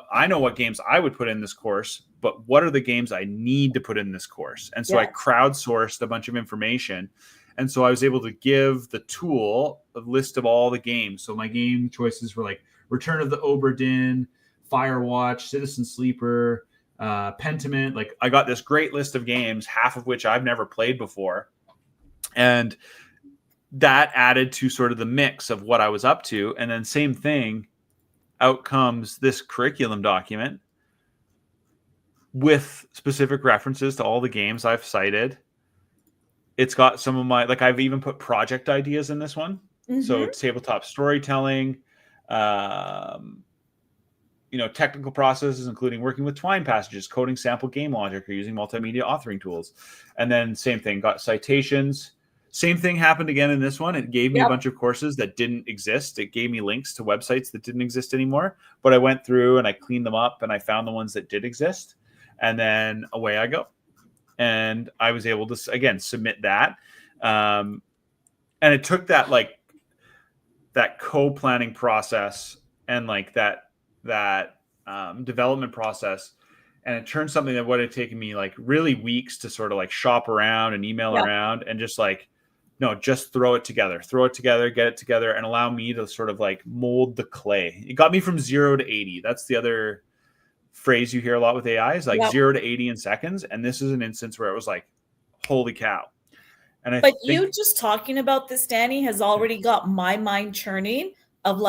A: I know what games I would put in this course, but what are the games I need to put in this course? And so I crowdsourced a bunch of information. And so I was able to give the tool a list of all the games. So my game choices were like Return of the Obra Dinn, Firewatch, Citizen Sleeper, Pentiment. Like I got this great list of games, half of which I've never played before. And that added to sort of the mix of what I was up to. And then same thing, out comes this curriculum document with specific references to all the games I've cited. It's got some of my, I've even put project ideas in this one. So tabletop storytelling, technical processes, including working with Twine passages, coding sample game logic, or using multimedia authoring tools. And then same thing, got citations. Same thing happened again in this one. It gave me a bunch of courses that didn't exist. It gave me links to websites that didn't exist anymore. But I went through and I cleaned them up and I found the ones that did exist. And then away I go. And I was able to, again, submit that. And it took that co-planning process and that development process, and it turned something that would have taken me really weeks to sort of shop around and email around and just just throw it together, get it together, and allow me to sort of mold the clay. It got me from 0 to 80. That's the other phrase you hear a lot with AI is 0 to 80 in seconds. And this is an instance where it was holy cow. And
B: you just talking about this, Danny, has already got my mind churning of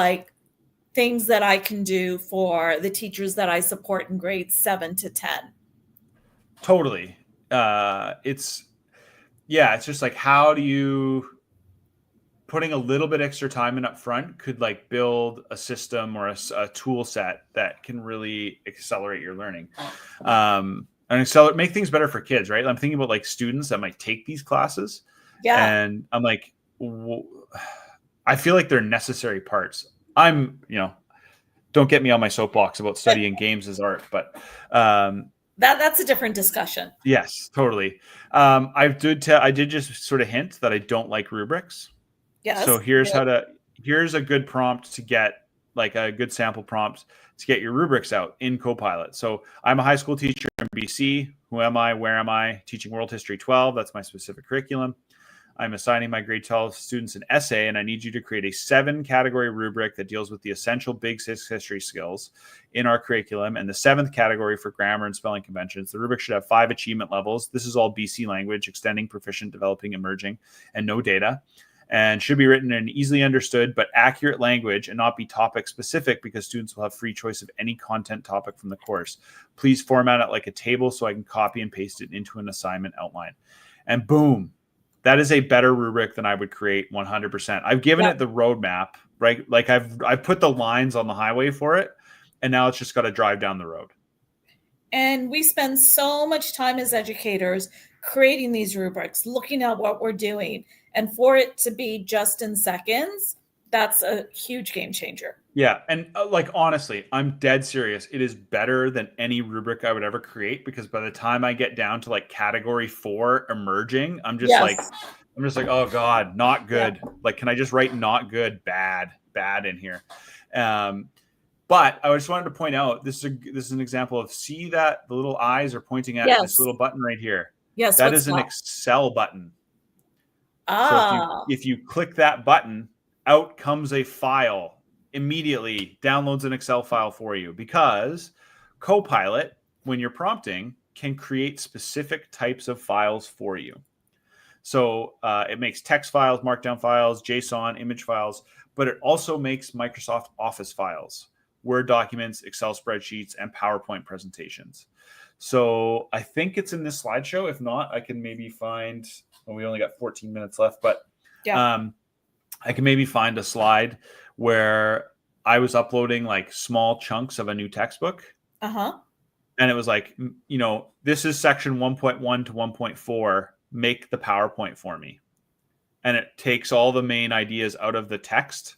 B: things that I can do for the teachers that I support in grades 7 to 10.
A: Totally. It's just how do you, putting a little bit extra time in up front could build a system or a tool set that can really accelerate your learning. And make things better for kids, right? I'm thinking about students that might take these classes. Yeah. And I'm I feel like they're necessary parts. Don't get me on my soapbox about studying games as art, but
B: that's a different discussion.
A: Yes, totally. I did just sort of hint that I don't like rubrics. Yes. So here's a good prompt to get a good sample prompt to get your rubrics out in Copilot. So I'm a high school teacher in BC. Who am I? Where am I? Teaching World History 12. That's my specific curriculum. I'm assigning my grade 12 students an essay, and I need you to create a 7-category rubric that deals with the essential big history skills in our curriculum, and the 7th category for grammar and spelling conventions. The rubric should have 5 achievement levels. This is all BC language: extending, proficient, developing, emerging, and no data. and should be written in easily understood but accurate language and not be topic specific because students will have free choice of any content topic from the course. Please format it like a table so I can copy and paste it into an assignment outline. And boom, that is a better rubric than I would create 100%. I've given it the roadmap, right? Like I've put the lines on the highway for it, and now it's just got to drive down the road.
B: And we spend so much time as educators creating these rubrics, looking at what we're doing. And for it to be just in seconds, that's a huge game changer.
A: Yeah. And like, honestly, I'm dead serious. It is better than any rubric I would ever create, because by the time I get down to like category 4 emerging, I'm just like, oh God, not good. Yeah. Like, can I just write not good, bad in here? But I just wanted to point out, this is an example of, see that the little eyes are pointing at this little button right here.
B: Yes.
A: That is an Excel button.
B: Ah.
A: So if you click that button, out comes a file. Immediately downloads an Excel file for you, because Copilot, when you're prompting, can create specific types of files for you. So it makes text files, markdown files, JSON, image files, but it also makes Microsoft Office files, Word documents, Excel spreadsheets, and PowerPoint presentations. So I think it's in this slideshow. If not, I can maybe find, we only got 14 minutes left, but I can maybe find a slide where I was uploading like small chunks of a new textbook.
B: Uh-huh.
A: And it was like, this is section 1.1 to 1.4, make the PowerPoint for me. And it takes all the main ideas out of the text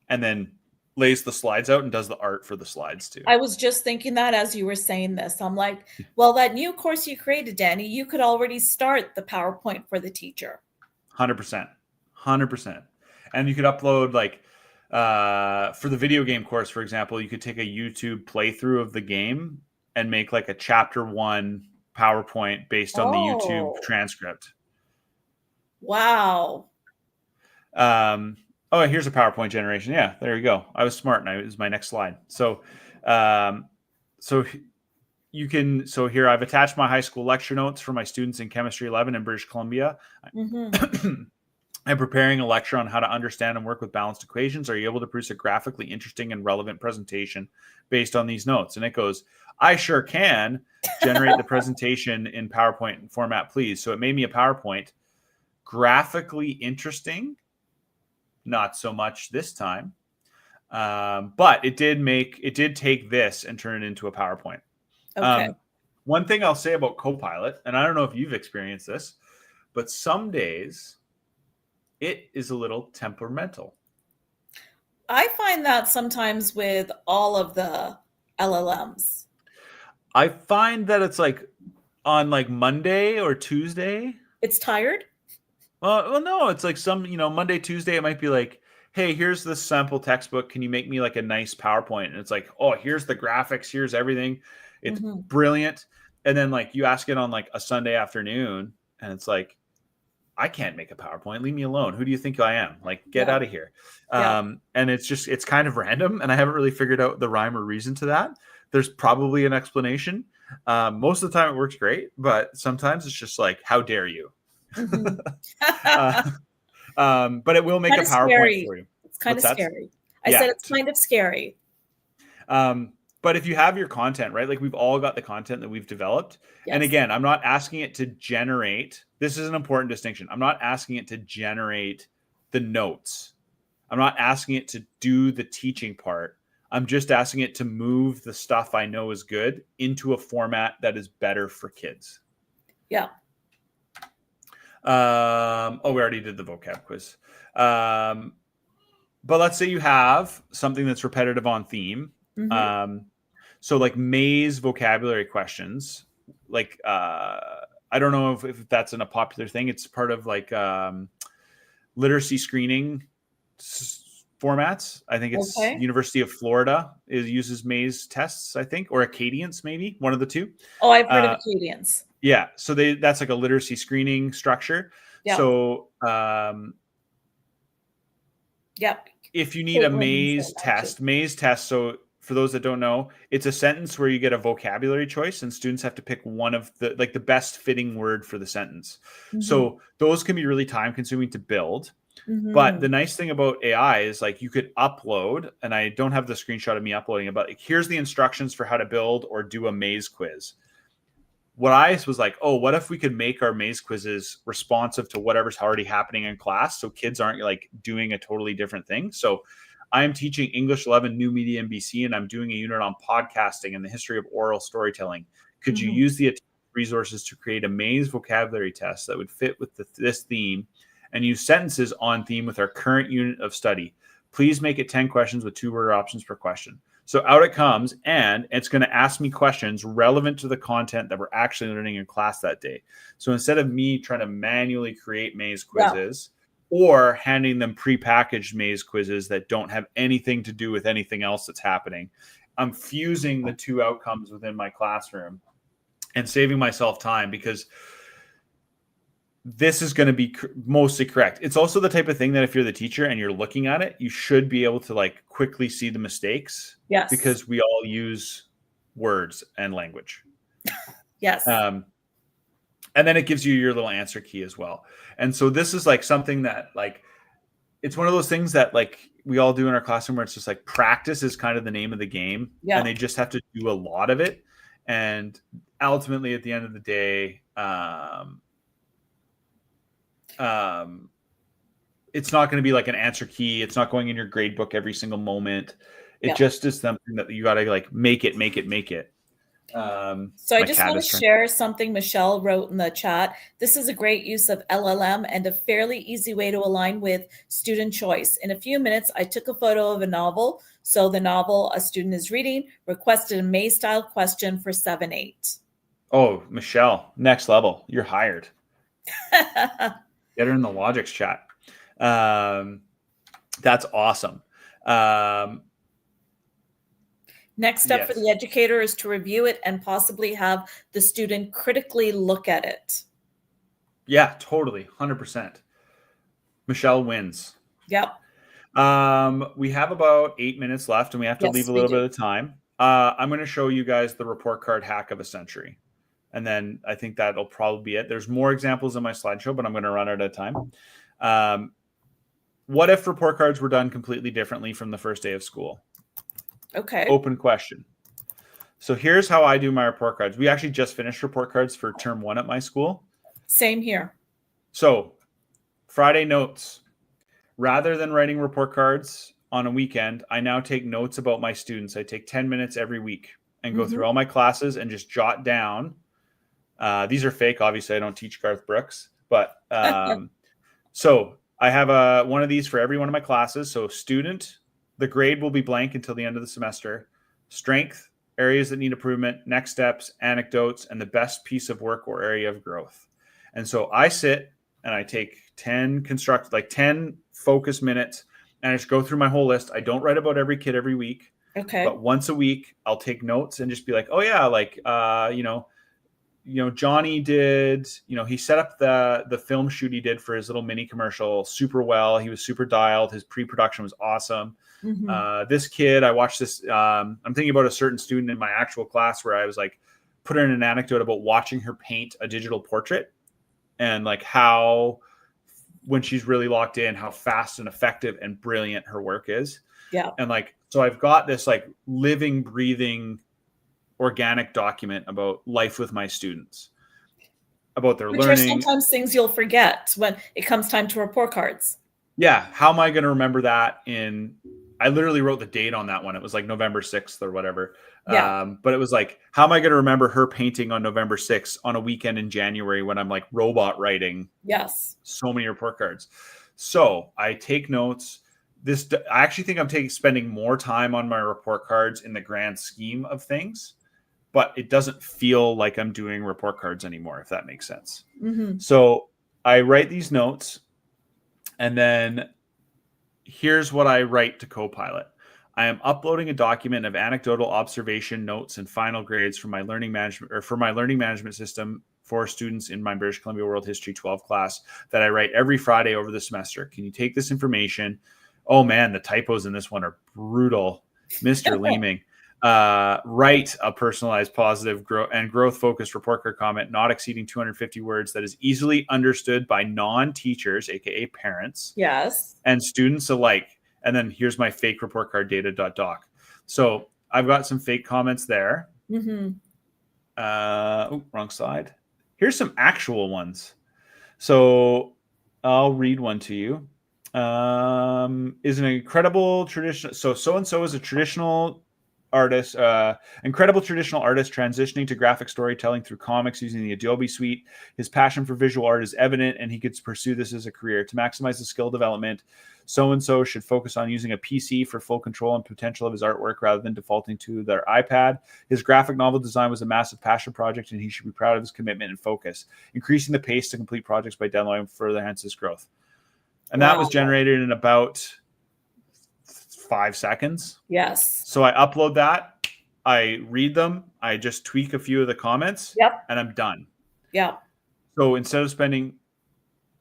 A: and then lays the slides out and does the art for the slides too.
B: I was just thinking that as you were saying this. I'm like, well, that new course you created, Danny, you could already start the PowerPoint for the teacher.
A: 100%. And you could upload like, for the video game course, for example, you could take a YouTube playthrough of the game and make like a chapter 1 PowerPoint based on the YouTube transcript.
B: Wow.
A: Here's a PowerPoint generation. Yeah, there you go. I was smart, and it was my next slide. So here I've attached my high school lecture notes for my students in Chemistry 11 in British Columbia.
B: Mm-hmm.
A: I'm preparing a lecture on how to understand and work with balanced equations. Are you able to produce a graphically interesting and relevant presentation based on these notes? And it goes, I sure can. Generate the presentation in PowerPoint format, please. So it made me a PowerPoint. Graphically interesting, not so much this time. But it did take this and turn it into a PowerPoint.
B: Okay.
A: One thing I'll say about Copilot, and I don't know if you've experienced this, but some days it is a little temperamental.
B: I find that sometimes with all of the LLMs.
A: I find that it's like on like Monday or Tuesday.
B: It's tired?
A: Well, no, it's like Monday, Tuesday, it might be like, hey, here's the sample textbook. Can you make me like a nice PowerPoint? And it's like, oh, here's the graphics. Here's everything. It's brilliant. And then like you ask it on like a Sunday afternoon and it's like, I can't make a PowerPoint. Leave me alone. Who do you think I am? Like, get out of here. And it's kind of random. And I haven't really figured out the rhyme or reason to that. There's probably an explanation. Most of the time it works great, but sometimes it's just like, how dare you? But it will make a PowerPoint for you.
B: It's kind of scary. I said it's kind of scary.
A: But if you have your content, right? Like we've all got the content that we've developed. Yes. And again, I'm not asking it to generate. This is an important distinction. I'm not asking it to generate the notes. I'm not asking it to do the teaching part. I'm just asking it to move the stuff I know is good into a format that is better for kids.
B: Yeah.
A: We already did the vocab quiz. But let's say you have something that's repetitive on theme.
B: Mm-hmm.
A: So like Maze vocabulary questions, like, I don't know if that's a popular thing. It's part of like literacy screening formats. I think it's University of Florida uses Maze tests, I think, or Acadience, maybe one of the two.
B: Oh, I've heard of Acadience.
A: Yeah. So that's like a literacy screening structure. Yeah. So, if you need a Maze test, so for those that don't know, it's a sentence where you get a vocabulary choice and students have to pick one of the best fitting word for the sentence. Mm-hmm. So those can be really time consuming to build. But the
B: Mhm.
A: nice thing about AI is like you could upload, and I don't have the screenshot of me uploading it, but like, here's the instructions for how to build or do a maze quiz. What I was like, oh, what if we could make our maze quizzes responsive to whatever's already happening in class, so kids aren't like doing a totally different thing. So I am teaching English 11 New Media in BC, and I'm doing a unit on podcasting and the history of oral storytelling. Could you
B: Mhm.
A: use the resources to create a maze vocabulary test that would fit with this theme and use sentences on theme with our current unit of study? Please make it 10 questions with 2-word options per question. So out it comes, and it's going to ask me questions relevant to the content that we're actually learning in class that day. So instead of me trying to manually create maze
B: Yeah.
A: quizzes or handing them prepackaged maze quizzes that don't have anything to do with anything else that's happening, I'm fusing the two outcomes within my classroom and saving myself time, because this is going to be mostly correct. It's also the type of thing that if you're the teacher and you're looking at it, you should be able to like quickly see the mistakes,
B: Yes.
A: because we all use words and language.
B: Yes.
A: And then it gives you your little answer key as well. And so this is like something that like, it's one of those things that like we all do in our classroom where it's just like practice is kind of the name of the game.
B: Yeah.
A: And they just have to do a lot of it. And ultimately at the end of the day, it's not going to be like an answer key. It's not going in your grade book every single moment. It just is something that you got to like make it.
B: So I just want to share something Michelle wrote in the chat. This is a great use of LLM and a fairly easy way to align with student choice. In a few minutes, I took a photo of a novel. So the novel a student is reading requested a maze style question for 7-8.
A: Oh, Michelle, next level. You're hired. Get her in the Logix chat. That's awesome.
B: Next step for the educator is to review it and possibly have the student critically look at it.
A: Yeah, totally. 100%. Michelle wins.
B: Yep.
A: We have about 8 minutes left and we have to leave a little bit of time. I'm going to show you guys the report card hack of a century. And then I think that'll probably be it. There's more examples in my slideshow, but I'm going to run out of time. What if report cards were done completely differently from the first day of school?
B: Okay.
A: Open question. So here's how I do my report cards. We actually just finished report cards for term 1 at my school.
B: Same here.
A: So Friday notes. Rather than writing report cards on a weekend, I now take notes about my students. I take 10 minutes every week and go through all my classes and just jot down. These are fake. Obviously, I don't teach Garth Brooks. But so I have one of these for every one of my classes. So student, the grade will be blank until the end of the semester. Strength, areas that need improvement, next steps, anecdotes, and the best piece of work or area of growth. And so I sit and I take 10 focus minutes and I just go through my whole list. I don't write about every kid every week.
B: Okay.
A: But once a week, I'll take notes and just be like, oh yeah, like, Johnny did, he set up the film shoot he did for his little mini commercial super well. He was super dialed. His pre-production was awesome. This kid, I watched this. I'm thinking about a certain student in my actual class where I was like, put in an anecdote about watching her paint a digital portrait and like how, when she's really locked in, how fast and effective and brilliant her work is.
B: Yeah.
A: And like, so I've got this like living, breathing, organic document about life with my students, about their learning.
B: There's sometimes things you'll forget when it comes time to report cards.
A: Yeah. How am I going to remember that I literally wrote the date on that one. It was like November 6th or whatever.
B: Yeah.
A: But it was like, how am I going to remember her painting on November 6th on a weekend in January when I'm like robot writing so many report cards? So I take notes. I actually think I'm spending more time on my report cards in the grand scheme of things, but it doesn't feel like I'm doing report cards anymore, if that makes sense. So I write these notes, and then here's what I write to Copilot. I am uploading a document of anecdotal observation notes and final grades for my learning management system for students in my British Columbia World History 12 class that I write every Friday over the semester. Can you take this information? Oh man, the typos in this one are brutal, Mr. Leeming. Write a personalized, positive, growth-focused report card comment, not exceeding 250 words, that is easily understood by non-teachers, aka parents,
B: Yes.
A: and students alike. And then here's my fake report card data.doc. So I've got some fake comments there.
B: Mm-hmm.
A: Wrong slide. Here's some actual ones. So I'll read one to you. Is an incredible tradition. So-and-so is a traditional artist, incredible traditional artist transitioning to graphic storytelling through comics using the Adobe suite. His passion for visual art is evident, and he could pursue this as a career. To maximize the skill development, so-and-so should focus on using a PC for full control and potential of his artwork rather than defaulting to their iPad. His graphic novel design was a massive passion project, and he should be proud of his commitment and focus. Increasing the pace to complete projects by deadline further enhances his growth. And that was generated in about 5 seconds.
B: Yes.
A: So I upload that, I read them, I just tweak a few of the comments, and I'm done.
B: Yeah.
A: So instead of spending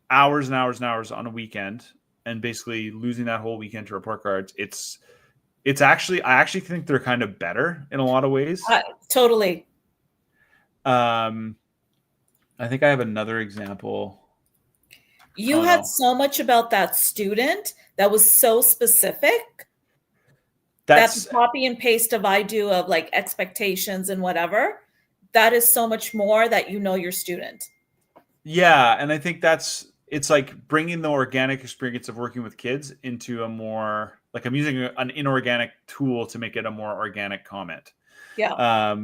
A: hours and hours and hours on a weekend and basically losing that whole weekend to report cards, I actually think they're kind of better in a lot of ways.
B: Totally.
A: I think I have another example.
B: You had so much about that student that was so specific. That's copy and paste of I do of like expectations and whatever. That is so much more that you know your student.
A: Yeah. And I think it's like bringing the organic experience of working with kids into a more, like I'm using an inorganic tool to make it a more organic comment.
B: Yeah.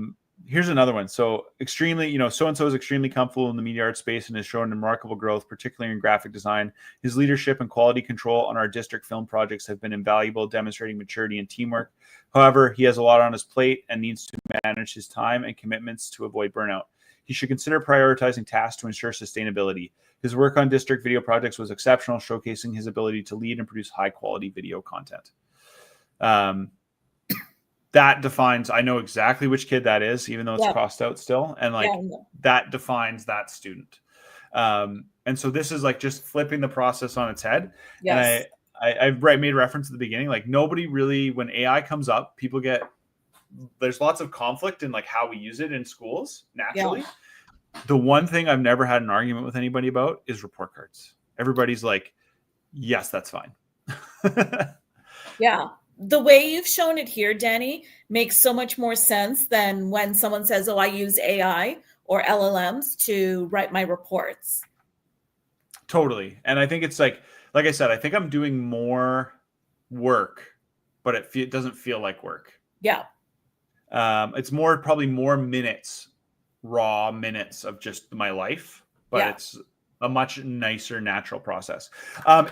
A: Here's another one. So extremely, so-and-so is extremely comfortable in the media art space and has shown remarkable growth, particularly in graphic design. His leadership and quality control on our district film projects have been invaluable, demonstrating maturity and teamwork. However, he has a lot on his plate and needs to manage his time and commitments to avoid burnout. He should consider prioritizing tasks to ensure sustainability. His work on district video projects was exceptional, showcasing his ability to lead and produce high-quality video content. That defines, I know exactly which kid that is, even though it's crossed out still. And that defines that student. And so this is like just flipping the process on its head. Yes. And I made reference at the beginning, like nobody really, when AI comes up, there's lots of conflict in like how we use it in schools naturally. Yeah. The one thing I've never had an argument with anybody about is report cards. Everybody's like, yes, that's fine.
B: Yeah. The way you've shown it here, Danny, makes so much more sense than when someone says, I use AI or LLMs to write my reports.
A: Totally. And I think it's like I said, I think I'm doing more work, but it doesn't feel like work.
B: Yeah.
A: It's probably more minutes, raw minutes of just my life, but it's a much nicer, natural process.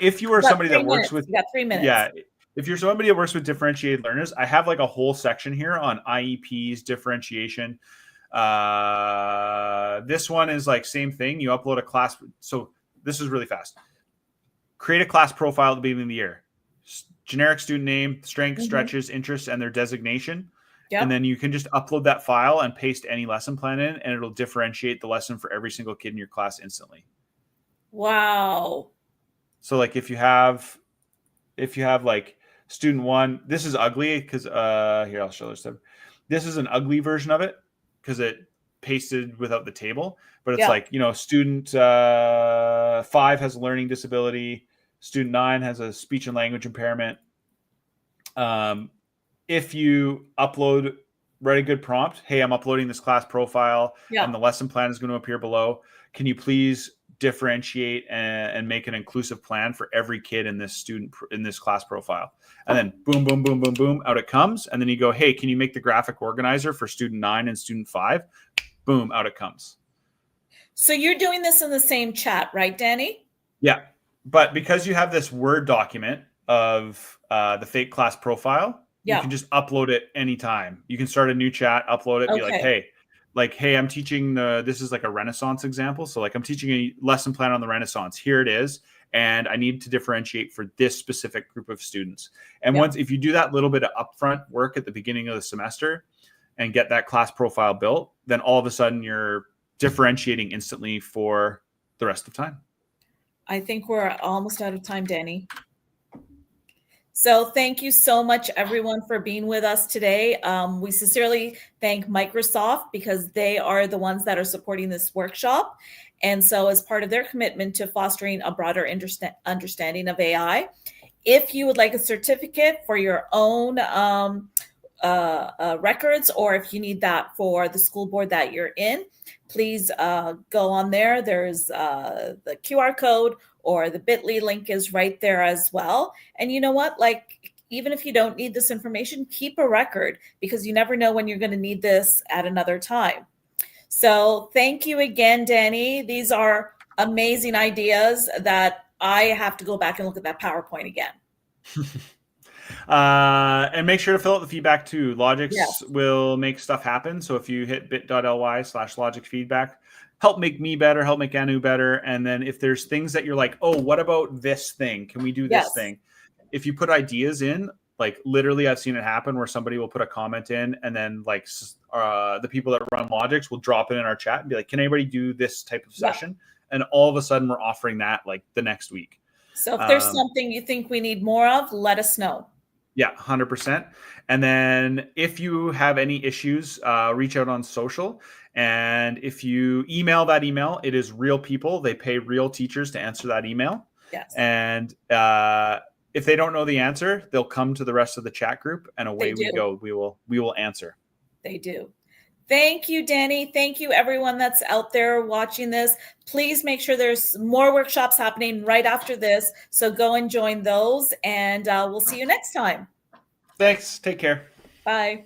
A: If you are somebody that works with,
B: you got 3 minutes.
A: Yeah. If you're somebody that works with differentiated learners, I have like a whole section here on IEPs, differentiation. This one is like same thing. You upload a class. So this is really fast. Create a class profile at the beginning of the year. Generic student name, strengths, stretches, interests, and their designation. Yep. And then you can just upload that file and paste any lesson plan in, and it'll differentiate the lesson for every single kid in your class instantly.
B: Wow.
A: So like if you have like student one, this is ugly because here I'll show this. This is an ugly version of it because it pasted without the table, but it's like, student 5 has a learning disability, student 9 has a speech and language impairment. If you write a good prompt, hey, I'm uploading this class profile and the lesson plan is going to appear below. Can you please differentiate and make an inclusive plan for every kid in this class profile? And then boom, boom, boom, boom, boom, out it comes. And then you go, hey, can you make the graphic organizer for student 9 and student 5? Boom, out it comes.
B: So you're doing this in the same chat, right, Danny?
A: Yeah. But because you have this Word document of the fake class profile, you can just upload it anytime. You can start a new chat, upload it, be like, hey, I'm teaching this is like a Renaissance example. So like I'm teaching a lesson plan on the Renaissance. Here it is. And I need to differentiate for this specific group of students. And if you do that little bit of upfront work at the beginning of the semester and get that class profile built, then all of a sudden you're differentiating instantly for the rest of time.
B: I think we're almost out of time, Danny. So thank you so much, everyone, for being with us today. We sincerely thank Microsoft because they are the ones that are supporting this workshop. And so as part of their commitment to fostering a broader understanding of AI, if you would like a certificate for your own records, or if you need that for the school board that you're in, please go on there. There's the QR code, or the bit.ly link is right there as well. And you know what? Like, even if you don't need this information, keep a record, because you never know when you're going to need this at another time. So thank you again, Danny. These are amazing ideas that I have to go back and look at that PowerPoint again.
A: And make sure to fill out the feedback too. Logix
B: Yes.
A: will make stuff happen. So if you hit bit.ly/logicfeedback, help make me better, help make Anu better. And then if there's things that you're like, oh, what about this thing? Can we do this
B: Yes.
A: thing? If you put ideas in, like literally I've seen it happen where somebody will put a comment in, and then like the people that run Logix will drop it in our chat and be like, can anybody do this type of session? And all of a sudden we're offering that like the next week.
B: So if there's something you think we need more of, let us know.
A: Yeah, 100%. And then if you have any issues, reach out on social. And if you email that email, it is real people. They pay real teachers to answer that email.
B: Yes.
A: And if they don't know the answer, they'll come to the rest of the chat group, and away we go. We will answer.
B: They do. Thank you, Danny. Thank you, everyone that's out there watching this. Please make sure there's more workshops happening right after this. So go and join those, and we'll see you next time.
A: Thanks. Take care.
B: Bye.